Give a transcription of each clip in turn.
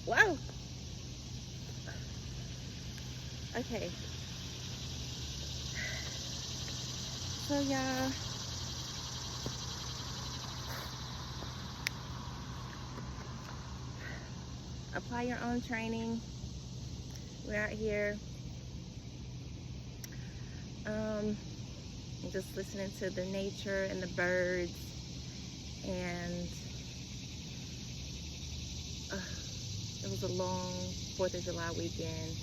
Wow. Okay. So y'all, apply your own training. We're out here just listening to the nature and the birds, and it was a long 4th of July weekend,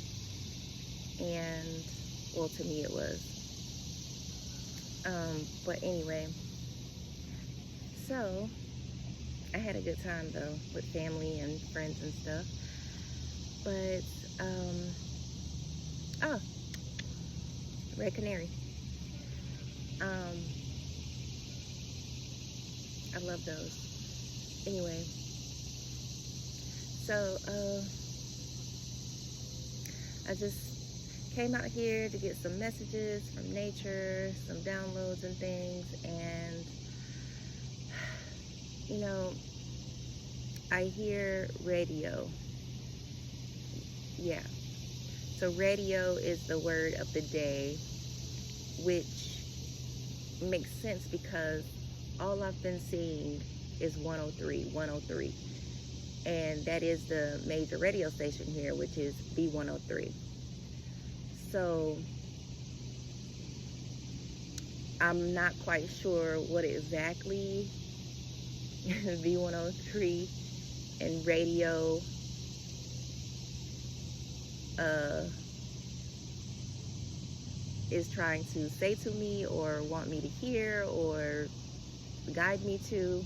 and well, to me it was. But anyway, so I had a good time though with family and friends and stuff. But oh, red canary. I love those. Anyway, so I just came out here to get some messages from nature, some downloads and things, and you know, I hear radio. Yeah. So radio is the word of the day, which makes sense because all I've been seeing is 103. And that is the major radio station here, which is V103. So I'm not quite sure what exactly V103 and radio is trying to say to me or want me to hear or guide me to.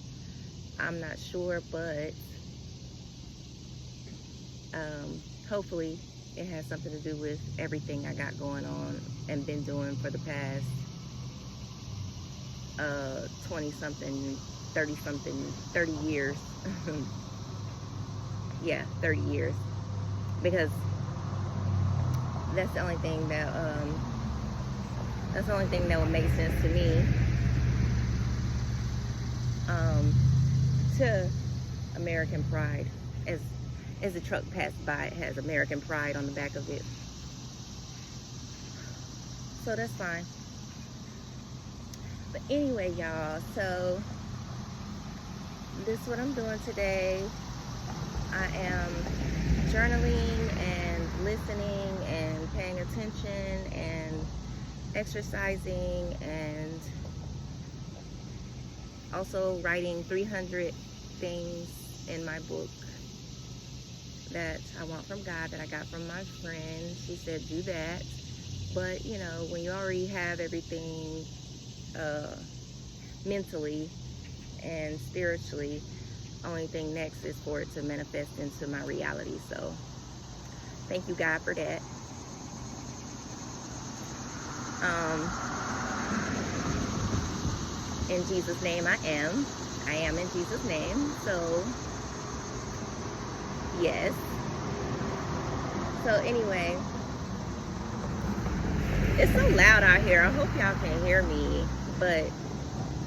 I'm not sure, but hopefully it has something to do with everything I got going on and been doing for the past 20-something, 30-something, 30 years. Yeah, 30 years. Because that's the only thing that would make sense to me. To American Pride, as the truck passed by, it has American Pride on the back of it. So that's fine. But anyway, y'all, so this is what I'm doing today. I am journaling and listening and paying attention and exercising, and also writing 300 things in my book that I want from God, that I got from my friend. She said do that, but you know, when you already have everything mentally and spiritually, only thing next is for it to manifest into my reality. So thank you, God, for that. In Jesus' name I am in Jesus' name. So yes. So anyway, it's so loud out here. I hope y'all can hear me, but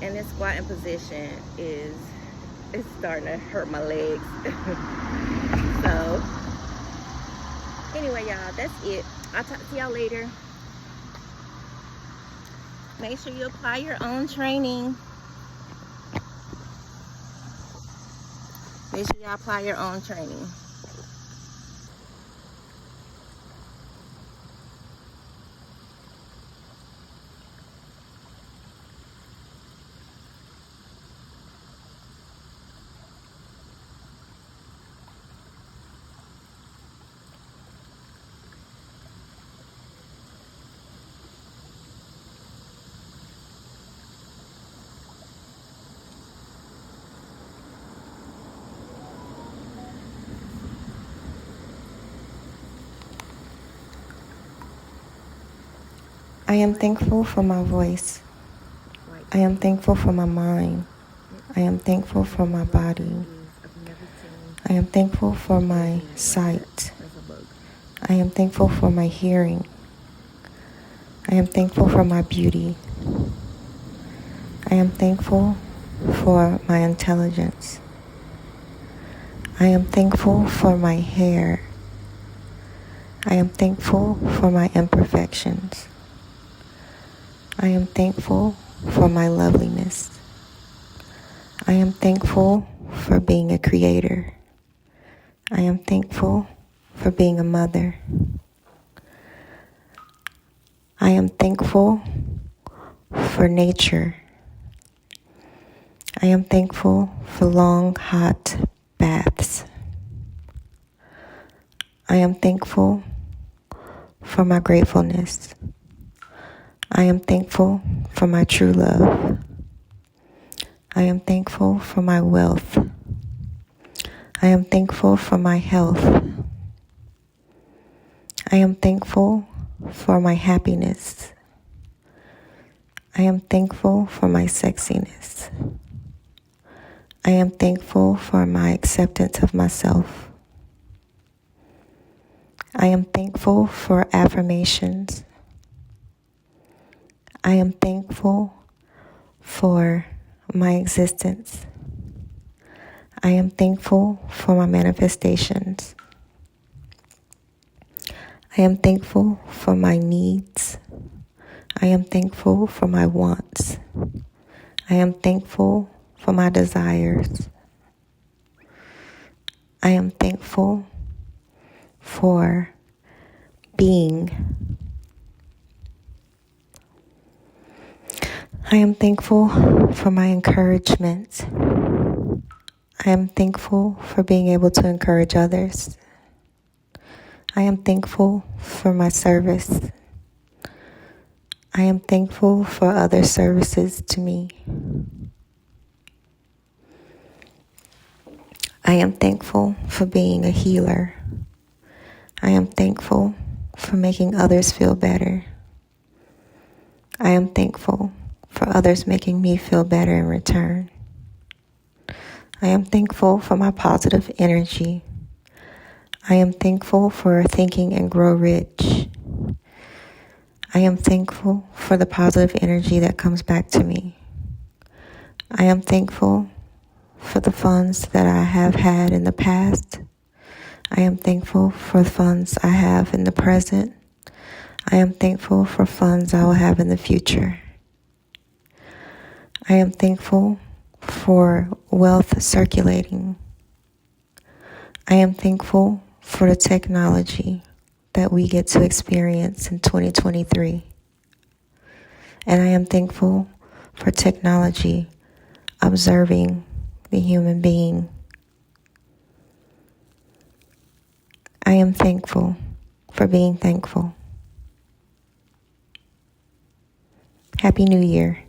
in this squatting position it's starting to hurt my legs. So anyway, y'all, that's it. I'll talk to y'all later. Make sure you apply your own training. Make sure y'all apply your own training. I am thankful for my voice. I am thankful for my mind. I am thankful for my body. I am thankful for my sight. I am thankful for my hearing. I am thankful for my beauty. I am thankful for my intelligence. I am thankful for my hair. I am thankful for my imperfections. I am thankful for my loveliness. I am thankful for being a creator. I am thankful for being a mother. I am thankful for nature. I am thankful for long, hot baths. I am thankful for my gratefulness. I am thankful for my true love. I am thankful for my wealth. I am thankful for my health. I am thankful for my happiness. I am thankful for my sexiness. I am thankful for my acceptance of myself. I am thankful for affirmations. I am thankful for my existence. I am thankful for my manifestations. I am thankful for my needs. I am thankful for my wants. I am thankful for my desires. I am thankful for being. I am thankful for my encouragement. I am thankful for being able to encourage others. I am thankful for my service. I am thankful for other services to me. I am thankful for being a healer. I am thankful for making others feel better. I am thankful for others making me feel better in return. I am thankful for my positive energy. I am thankful for thinking and grow rich. I am thankful for the positive energy that comes back to me. I am thankful for the funds that I have had in the past. I am thankful for the funds I have in the present. I am thankful for funds I will have in the future. I am thankful for wealth circulating. I am thankful for the technology that we get to experience in 2023. And I am thankful for technology observing the human being. I am thankful for being thankful. Happy New Year.